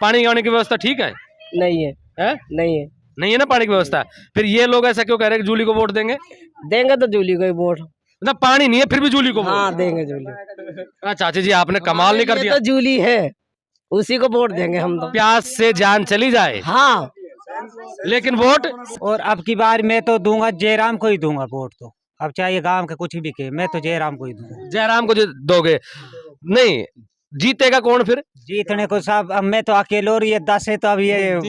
पानी वानी की व्यवस्था ठीक है? नहीं है, है? नहीं है। नहीं है ना पानी की व्यवस्था, फिर ये लोग ऐसा क्यों कह रहे हैं कि जूली को वोट देंगे? देंगे तो जूली को ही वोट। ना पानी नहीं है फिर भी जूली को वोट? हाँ देंगे जूली। चाची जी आपने कमाल नहीं कर ये दिया। तो जूली है, उसी को वोट देंगे हम तो। प्यास से जान चली जाए हाँ, लेकिन वोट और अब की बार मैं तो दूंगा जयराम को ही दूंगा वोट। तो अब चाहे गांव के कुछ भी कहे, मैं तो जयराम को ही दूंगा। जयराम को दोगे? नहीं जीतेगा कौन फिर? जीतने को सब अब मैं तो अकेले, और ये 10 है तो अब ये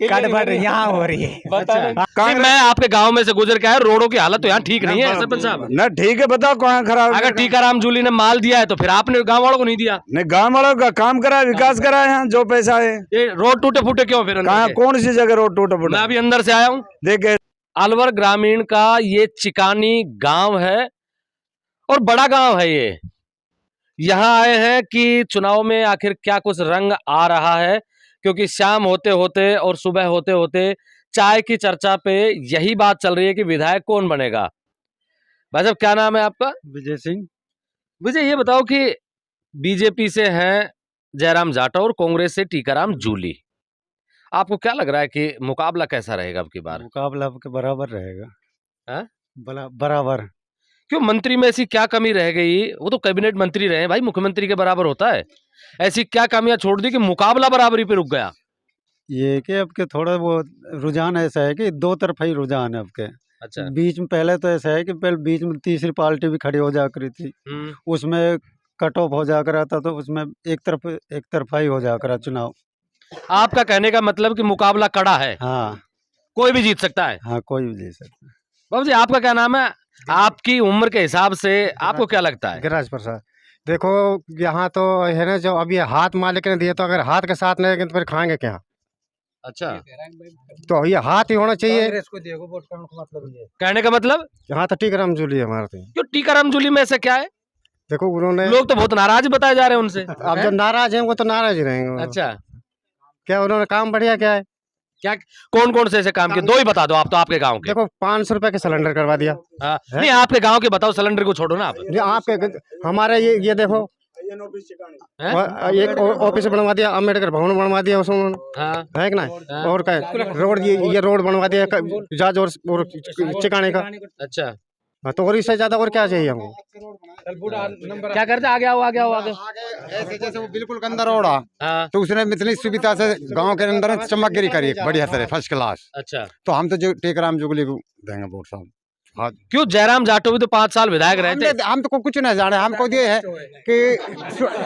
गड़बड़ यहाँ हो रही है। नहीं, मैं आपके गांव में से गुजर के आया, रोडों की हालत तो यहाँ ठीक नहीं है सरपंच साहब। ना ठीक है, बताओ कहाँ खराब। अगर टीकाराम जूली ने माल दिया है तो फिर आपने गांव वालों को नहीं दिया? नहीं, गांव वालों का काम करा, विकास करा यहाँ जो पैसा है। ये रोड टूटे फूटे क्यों फिर? कहाँ कौन सी जगह रोड टूटा मैं फूटा? अभी अंदर से आया हूँ। देखे अलवर ग्रामीण का ये चिकानी गांव है और बड़ा गांव है ये। यहाँ आए हैं कि चुनाव में आखिर क्या कुछ रंग आ रहा है, क्योंकि शाम होते होते और सुबह होते होते चाय की चर्चा पे यही बात चल रही है कि विधायक कौन बनेगा। भाई साहब क्या नाम है आपका? विजय सिंह। विजय, ये बताओ कि बीजेपी से हैं जयराम जाटव और कांग्रेस से टीकाराम जूली, आपको क्या लग रहा है कि मुकाबला कैसा रहेगा अब की बार? मुकाबला आपके बराबर रहेगा। हाँ? बराबर। क्यों, मंत्री में ऐसी क्या कमी रह गई? वो तो कैबिनेट मंत्री रहे भाई, मुख्यमंत्री के बराबर होता है। ऐसी क्या कमियां छोड़ दी कि मुकाबला बराबरी पे रुक गया? ये कि आपके थोड़ा वो रुझान ऐसा है कि दो तरफा ही रुझान है आपके। अच्छा। बीच में पहले तो ऐसा है कि पहले बीच में तीसरी पार्टी भी खड़ी हो जा करी थी, उसमें कट ऑफ हो जा करा था, तो उसमें एक तरफा ही हो जा करा चुनाव। आपका कहने का मतलब कि मुकाबला कड़ा है? हाँ, कोई भी जीत सकता है? हाँ, कोई भी ले सकता है। बाबू जी आपका क्या नाम है? आपकी उम्र के हिसाब से आपको क्या लगता है? गिरिराज प्रसाद। देखो यहाँ तो है ना, जो अभी हाथ मालिक ने दिए, तो अगर हाथ के साथ नहीं तो फिर खाएंगे क्या? अच्छा, तो ये हाथ ही होना चाहिए। कहने का मतलब यहाँ तो टीकाराम जूली है हमारे तो। क्यों टीकाराम जूली में ऐसा क्या है? देखो उन्होंने, लोग तो बहुत नाराज बताए जा रहे हैं उनसे। अब जो नाराज है वो तो नाराज ही रहेंगे। अच्छा, क्या उन्होंने काम बढ़िया क्या है? क्या कौन कौन से ऐसे काम किए? दो ही बता दो आप तो, आपके गांव के। देखो 500 रुपए के सिलेंडर करवा दिया। हाँ, नहीं आपके गांव के बताओ, सिलेंडर को छोड़ो ना आप। ये आपके हमारे ये देखो, एक ऑफिस बनवा दिया, अम्बेडकर भवन बनवा दिया उसमें, हाँ, है कि ना? और क्या रोड, ये रोड बनवा दिया जाज और चिकाने का। अच्छा, हाँ, तो और इससे ज्यादा और क्या चाहिए हमको? क्या करते? आगे आओ, आगे आओ, आगे। ऐसे जैसे वो बिल्कुल गंदा रोड है, हाँ, तो उसने इतनी सुविधा से गांव के अंदर चमकगिरी करी बढ़िया तरह, फर्स्ट क्लास। अच्छा, तो हम तो जो टीकाराम जुगली को देंगे वोट साहब। हाँ, क्यों? जयराम जाटव भी तो 5 साल विधायक रहे थे। हम तो कुछ नहीं जाने, हमको ये है कि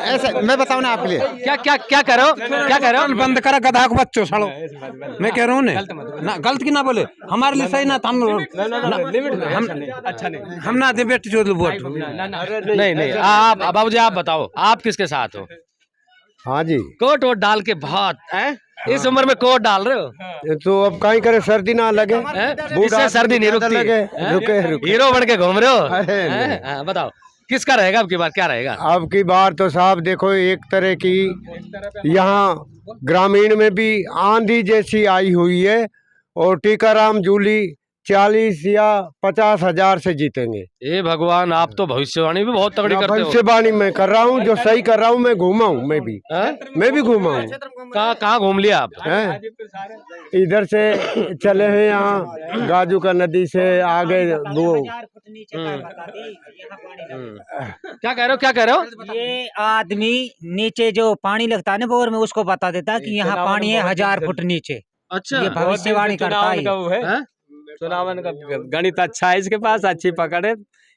ऐसे मैं बताऊं ना आपके लिए। क्या क्या क्या कह रहे हो? क्या कह रहे हो? बंद करा गधा को बच्चों सालो, मैं कह रहा हूँ ना गलत की ना बोले, हमारे लिए सही ना था। हम ना दे बेटी जो वोट। नहीं नहीं, आप बाबूजी आप बताओ, आप किसके साथ हो? हाँ जी, कोट वोट डाल के बहुत हैं? इस उम्र में कोट डाल रहे हो? तो अब कहीं करे सर्दी ना लगे, इससे सर्दी नहीं रुकती। रुके हीरो बन के घूम रहे हो? अरे नहीं। हाँ, बताओ किसका रहेगा अब की बार, क्या रहेगा? अब की बार तो साहब देखो, एक तरह की यहाँ ग्रामीण में भी आंधी जैसी आई हुई है, और टीकाराम जूली 40 या 50 हजार से जीतेंगे। ए भगवान, आप तो भविष्यवाणी भी बहुत तगड़ी करते हो। भविष्यवाणी मैं कर रहा हूँ, जो सही कर रहा हूँ। मैं घूमा हूँ, मैं भी घूमा हूँ। कहाँ घूम लिया आप? इधर से चले हैं, यहाँ गाजू का नदी से आगे वो। क्या कह रहे हो? क्या कह रहे हो? ये आदमी नीचे जो पानी लगता है ना बोर में, उसको बता देता है कि यहाँ पानी है 1000 फुट नीचे। अच्छा, ये भविष्यवाणी करता है। चुनावन का गणित अच्छा है इसके पास, अच्छी पकड़ है,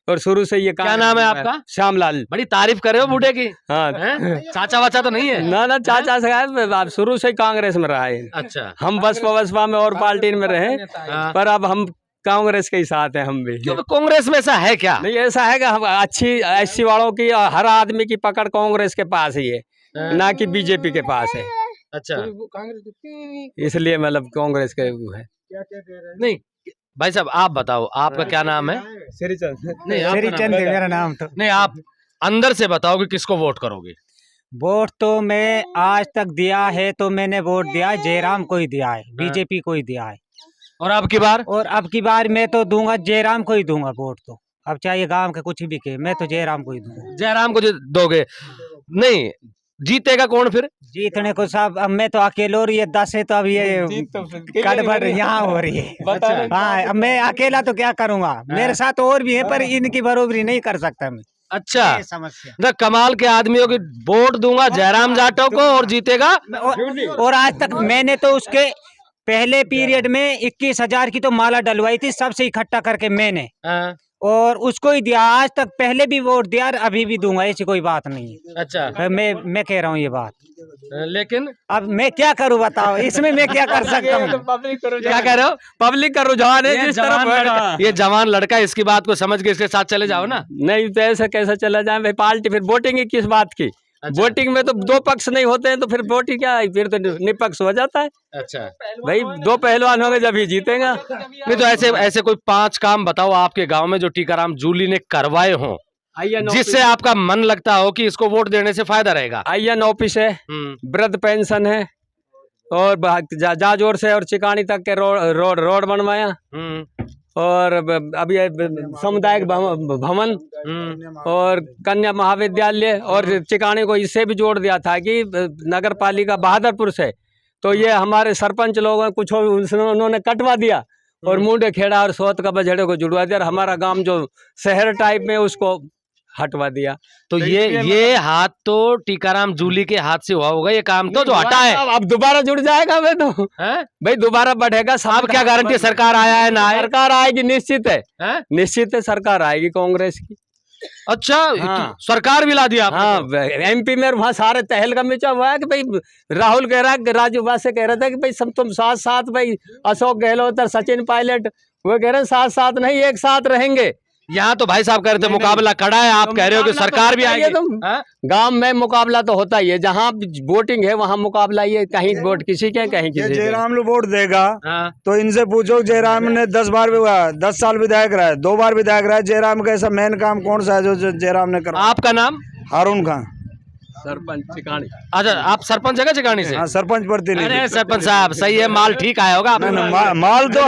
और शुरू से ये क्या नाम है आपका? श्यामलाल। बड़ी तारीफ कर रहे हो बूढ़े की। हाँ, चाचा वाचा तो नहीं है? ना चाचा से आप शुरू से कांग्रेस में रहा है। अच्छा, हम बसपा में और पार्टी में रहे, पर अब हम कांग्रेस के ही साथ हैं हम भी। क्यों कांग्रेस में ऐसा है क्या? नहीं, ऐसा है कि हम अच्छी एससी वालों की, हर आदमी की पकड़ कांग्रेस के पास ही है, ना कि बीजेपी के पास है। अच्छा, इसलिए मतलब कांग्रेस के वो है। नहीं भाई साहब आप बताओ, आपका क्या नाम है? श्रीचंद। नहीं, आपका श्रीचंद है मेरा नाम। तो नहीं, आप अंदर से बताओ कि किसको वोट करोगे? वोट तो मैं आज तक दिया है, तो मैंने वोट दिया है जयराम को ही दिया है, बीजेपी को ही दिया है। और अब की बार? और अब की बार मैं तो दूंगा जयराम को ही दूंगा वोट। तो अब चाहे गांव के कुछ भी कहे, मैं तो जयराम को ही दूंगा। जयराम को जो दोगे? नहीं, जीतेगा कौन फिर? जीतने को साहब अब मैं तो अकेले और ये 10 है तो अब ये गड़बड़ यहाँ हो रही है। हाँ अब मैं अकेला तो क्या करूँगा, मेरे साथ और भी है पर इनकी बरोबरी नहीं कर सकता मैं। अच्छा, ये समस्या। ना कमाल के आदमियों की वोट दूंगा जयराम जाटव को और जीतेगा। और आज तक मैंने तो उसके पहले पीरियड में 21,000 की तो माला डलवाई थी सबसे इकट्ठा करके मैंने, हाँ, और उसको ही दिया। आज तक पहले भी वोट दिया और अभी भी दूंगा, ऐसी कोई बात नहीं है। अच्छा, मैं कह रहा हूँ ये बात। लेकिन अब मैं क्या करूँ बताओ, इसमें मैं क्या कर सकता हूँ? क्या कह रहे हो? पब्लिक का रुझान है जिस तरफ ये जवान लड़का, इसकी बात को समझ के इसके साथ चले जाओ ना। नहीं तो ऐसा कैसे चला जाए भाई, पार्टी फिर वोटिंग ही किस बात की? अच्छा। वोटिंग में तो दो पक्ष नहीं होते हैं तो फिर वोटिंग क्या है, फिर तो निपक्ष हो जाता है। अच्छा, भाई दो पहलवान होंगे जब ही जीतेगा। नहीं तो ऐसे कोई 5 काम बताओ आपके गांव में जो टीकाराम जूली ने करवाए हों, जिससे आपका मन लगता हो कि इसको वोट देने से फायदा रहेगा। IN ऑफिस है, वृद्ध पेंशन है, और जाजोर से और चिकानी तक के रोड बनवाया, और अभी सामुदायिक भवन, और कन्या महाविद्यालय, और चिकानी को इससे भी जोड़ दिया था कि नगर पालिका बहादुरपुर से तो ये हमारे सरपंच लोगों कुछ उन्होंने कटवा दिया और मुंडे खेड़ा और सोत का बजड़े को जुड़वा दिया, और हमारा गांव जो शहर टाइप में उसको हटवा दिया। तो ये हाथ तो टीकाराम जूली के हाथ से हुआ होगा ये काम, तो जो हटा है अब दोबारा जुड़ जाएगा मैं तो भाई, दोबारा बढ़ेगा। अब क्या गारंटी सरकार आया है ना आया? सरकार आएगी, निश्चित है, निश्चित है सरकार आएगी कांग्रेस की। अच्छा, हाँ। सरकार भी ला दिया आपने? हाँ, MP में वहाँ सारे तहलका मचा हुआ है कि भाई राहुल कह रहा है, राजू बास से कह रहा था कि भाई सब तुम साथ साथ, भाई अशोक गहलोत और सचिन पायलट वो कह रहे हैं साथ साथ नहीं एक साथ रहेंगे। यहाँ तो भाई साहब कह रहे थे मुकाबला कड़ा है, आप कह रहे हो कि सरकार भी आएगी। गांव में मुकाबला तो होता ही है, जहाँ वोटिंग है वहाँ मुकाबला ही है, कहीं वोट किसी के कहीं किसी के। जयराम लोग वोट देगा तो इनसे पूछो, जयराम ने 10 साल विधायक रहा है, 2 बार विधायक रहा है, जयराम का ऐसा मेन काम कौन सा है जो जयराम ने करा? आपका नाम? हारून खान, सरपंच चिकानी। अच्छा, आप सरपंच है चिकानी से? हाँ, सरपंच प्रतिनिधि। अरे सरपंच साहब सही है, माल ठीक आया होगा आपको? माल तो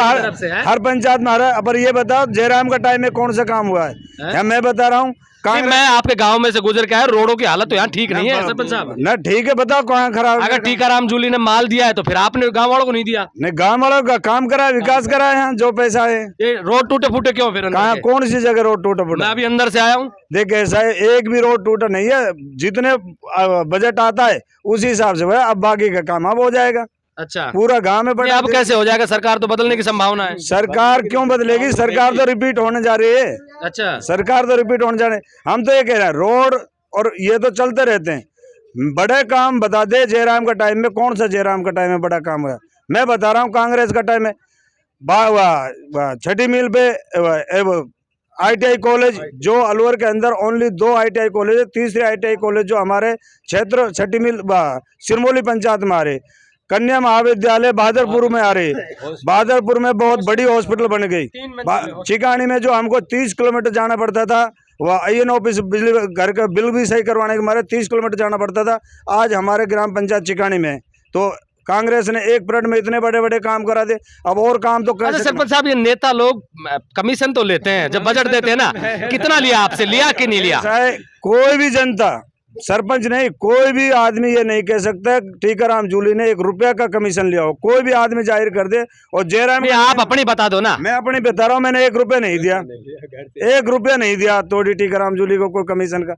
हर पंचायत में आ रहा है। पर ये बताओ जयराम का टाइम में कौन सा काम हुआ है? या मैं बता रहा हूँ, मैं आपके गांव में से गुजर के आया, रोडों की हालत तो यहाँ ठीक नहीं है सरपंच साहब। ना ठीक है, बताओ कहाँ खराब? अगर टीकाराम जूली ने माल दिया है तो फिर आपने गांव वालों को नहीं दिया? नहीं, गांव वालों का काम करा, विकास करा है यहाँ जो पैसा है। ये रोड टूटे फूटे क्यों फिर? कहाँ, कौन सी जगह रोड टूटे फूटे? मैं अभी अंदर से आया हूँ, देख ऐसा है, एक भी रोड टूटा नहीं है। जितने बजट आता है उसी हिसाब से अब बाकी का काम अब हो जाएगा। अच्छा, पूरा गांव में अब कैसे हो जाएगा? सरकार तो बदलने की संभावना है। सरकार क्यों बदलेगी? सरकार तो रिपीट होने जा रही है। अच्छा, सरकार तो रिपीट होने जा रही है। हम तो ये कह रहे हैं रोड और ये तो चलते रहते हैं, बड़े काम बता दे। जयराम का टाइम में कौन सा जयराम का टाइम में बड़ा काम हुआ? मैं बता रहा हूँ कांग्रेस का टाइम में छठी मील पे ITI कॉलेज, जो अलवर के अंदर ओनली 2 ITI कॉलेज है, तीसरी ITI कॉलेज जो हमारे क्षेत्र छठी मील सिरमौली पंचायत में आ रही, कन्या महाविद्यालय बहादुरपुर में आ रही, बहादुरपुर में बहुत बड़ी हॉस्पिटल बन गई। चिकानी में जो हमको 30 किलोमीटर जाना पड़ता था, वह IN ऑफिस बिजली घर का बिल भी सही करवाने के मारे 30 किलोमीटर जाना पड़ता था, आज हमारे ग्राम पंचायत चिकानी में। तो कांग्रेस ने 1 पीरियड में इतने बड़े बड़े काम करा दे, अब और काम तो कैसे? सरपंच साहब, ये नेता लोग कमीशन तो लेते हैं जब बजट देते हैं ना, कितना लिया आपसे? लिया कि नहीं लिया? कोई भी जनता, सरपंच नहीं, कोई भी आदमी ये नहीं कह सकता टीकाराम जूली ने 1 रुपया का कमीशन लिया हो। कोई भी आदमी जाहिर कर दे। और जयराम, आप अपनी बता दो ना। मैं अपनी बता रहा हूँ, मैंने 1 रुपया नहीं दिया, 1 रुपया नहीं दिया तोड़ी टीकाराम जूली को कोई कमीशन का।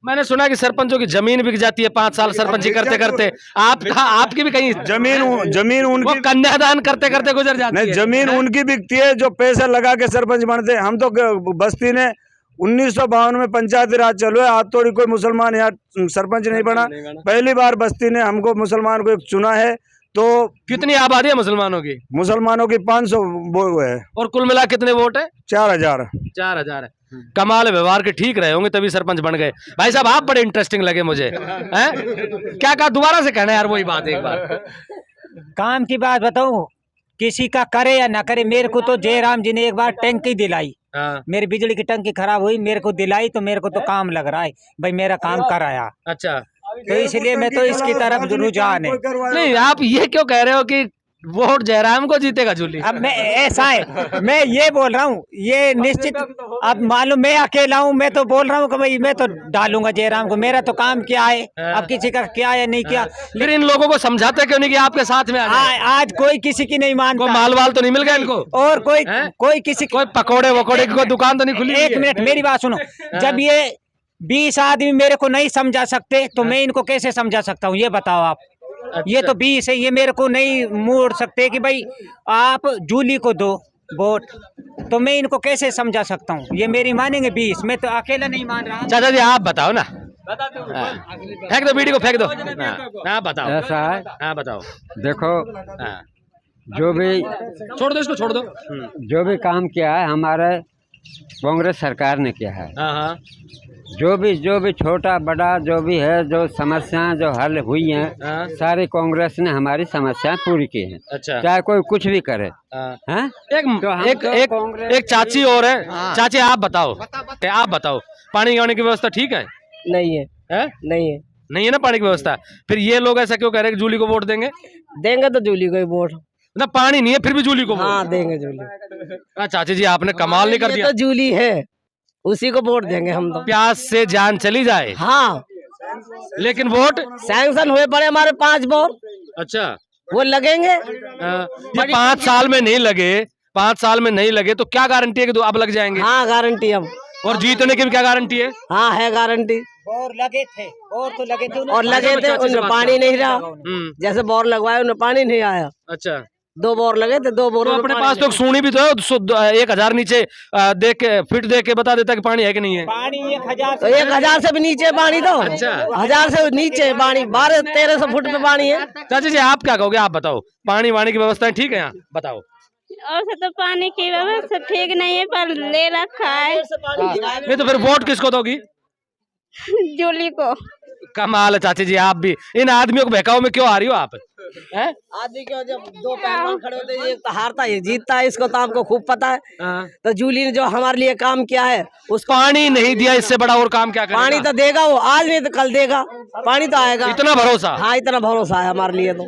मैंने सुना कि सरपंचों की जमीन बिक जाती है 5 साल सरपंची करते करते। आपकी भी कहीं जमीन उनकी कन्यादान करते करते गुजर जाती है? नहीं, जमीन उनकी बिकती है जो पैसा लगा के सरपंच बनते। हम तो बस्ती ने 1952 में पंचायती राज चलो है, आज तोड़ी कोई मुसलमान यहाँ सरपंच नहीं बना। पहली बार बस्ती ने हमको मुसलमान को चुना है। तो कितनी आबादी है मुसलमानों की? मुसलमानों की 500 है। और कुल मिला कितने वोट है? 4000 है। कमाल है, व्यवहार के ठीक रहे होंगे तभी सरपंच बन गए। भाई साहब आप बड़े इंटरेस्टिंग लगे मुझे। हैं? क्या कहा? दोबारा से कहना यार वही बात एक बार। काम की बात बताऊं, किसी का करे या ना करे, मेरे को तो जयराम जी ने एक बार टंकी दिलाई। मेरी बिजली की टंकी खराब हुई, मेरे को दिलाई, तो मेरे को तो काम लग रहा है भाई, मेरा काम कराया। अच्छा, तो इसलिए मैं तो इसकी तरफ रुझान है। नहीं, आप ये क्यों कह रहे हो कि वोट जयराम को जीतेगा जूली। अब मैं ऐसा है, मैं ये बोल रहा हूँ, ये निश्चित, अब मालूम मैं अकेला हूँ, मैं तो बोल रहा हूँ कि भाई मैं तो डालूंगा जयराम को, मेरा तो काम क्या है, अब किसी का क्या है नहीं किया। फिर इन लोगों को समझाते क्यों नहीं कि आपके साथ में आ जाए? आज कोई किसी की नहीं कोई मानता, माल वाल तो नहीं मिल गया इनको? और कोई हैं? कोई किसी की। कोई पकोड़े वकोड़े की कोई दुकान तो नहीं खुली हुई एक है? मिनट मेरी बात सुनो, जब ये 20 आदमी मेरे को नहीं समझा सकते तो मैं इनको कैसे समझा सकता हूँ, ये बताओ आप। ये तो 20 है, ये मेरे को नहीं मोड़ सकते कि भाई आप जूली को दो वोट, तो मैं इनको कैसे समझा सकता हूँ? ये मेरी मानेंगे 20, मैं तो अकेला नहीं मान रहा। चाचा जी आप बताओ ना, फेंक दो बीड़ी को, फेंक दो। हाँ बताओ, ऐसा है, हाँ बताओ। देखो हाँ, जो भी छोड़ दो इसको, छोड़ दो। जो भी काम किया है हमारे कांग्रेस सरकार ने किया है। हाँ हाँ जो भी छोटा बड़ा जो भी है, जो समस्याएं जो हल हुई हैं, हाँ। सारी कांग्रेस ने हमारी समस्याएं पूरी की हैं। अच्छा चाहे कोई कुछ भी करे। हाँ। हैं? एक तो हम एक तो एक कांग्रेस एक चाची और है। चाची आप बताओ, आप बताओ, पानी वानी की व्यवस्था ठीक है? नहीं है, हैं? नहीं है। नहीं है ना पानी की व्यवस्था? फिर ये लोग ऐसा क्यों कह रहे हैं कि जूली को वोट देंगे? देंगे तो जूली को ही वोट। ना पानी नहीं है फिर भी जूली को हाँ वोट? देंगे जूली। चाची जी आपने कमाल नहीं कर ये दिया। तो जूली है, उसी को वोट देंगे हम तो। प्यास से जान चली जाए हाँ, लेकिन वोट। सैंक्शन हुए पड़े हमारे 5 बोर, अच्छा वो लगेंगे। ये 5 साल में नहीं लगे, 5 साल में नहीं लगे तो क्या गारंटी है कि अब लग जाएंगे? हाँ गारंटी हम। और जीतने की भी क्या गारंटी है? हाँ है गारंटी। और लगे थे, और तो लगे थे, और लगे थे, उनमें पानी नहीं रहा। जैसे बोर लगवाए उनमें पानी नहीं आया। अच्छा 2 बोर लगे थे, 2 बोर तो अपने पास तो सुनी भी तो है, 1000 नीचे देख के फिट देख के बता देता कि पानी है कि नहीं है। पानी 1000 तो 1000 से भी नीचे पानी, तो अच्छा। 1000 से नीचे पानी, 1200-1300 फुट पे पानी है। चाची जी आप क्या कहोगे, आप बताओ, पानी वानी की व्यवस्था ठीक है यहाँ? बताओ। और से तो पानी की व्यवस्था ठीक नहीं है, पर ले रखा है। नहीं तो फिर वोट किसको दोगी? जूली को। कमाल है चाची जी, आप भी इन आदमियों को बहकाओ में क्यों आ रही हो आप? हैं? आदमी क्यों, जब 2 पहलवान खड़े होते हैं, एक तो हारता है एक जीतता है, इसको तो आपको खूब पता है। तो जूली ने जो हमारे लिए काम किया है, उस पानी नहीं दिया, इससे बड़ा और काम क्या करेगा? पानी तो देगा वो, आज नहीं तो कल देगा, पानी तो आएगा। इतना भरोसा? हाँ इतना भरोसा है हमारे लिए तो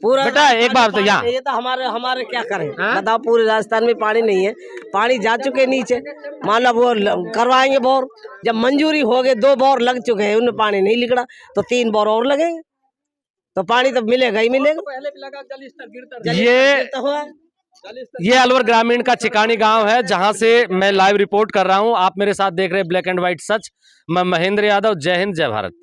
पूरा। बेटा एक बार तो यहाँ ये तो हमारे क्या करें बताओ, पूरे राजस्थान में पानी नहीं है, पानी जा चुके नीचे। मान लो वो करवाएंगे बोर, जब मंजूरी हो गए 2 बोर लग चुके हैं, उनमें पानी नहीं निकला तो 3 बोर और लगेंगे, तो पानी तो मिलेगा ही मिलेगा। ये अलवर ग्रामीण का चिकानी गांव है, जहां से मैं लाइव रिपोर्ट कर रहा हूं। आप मेरे साथ देख रहे हैं ब्लैक एंड व्हाइट सच। मैं महेंद्र यादव, जय हिंद जय भारत।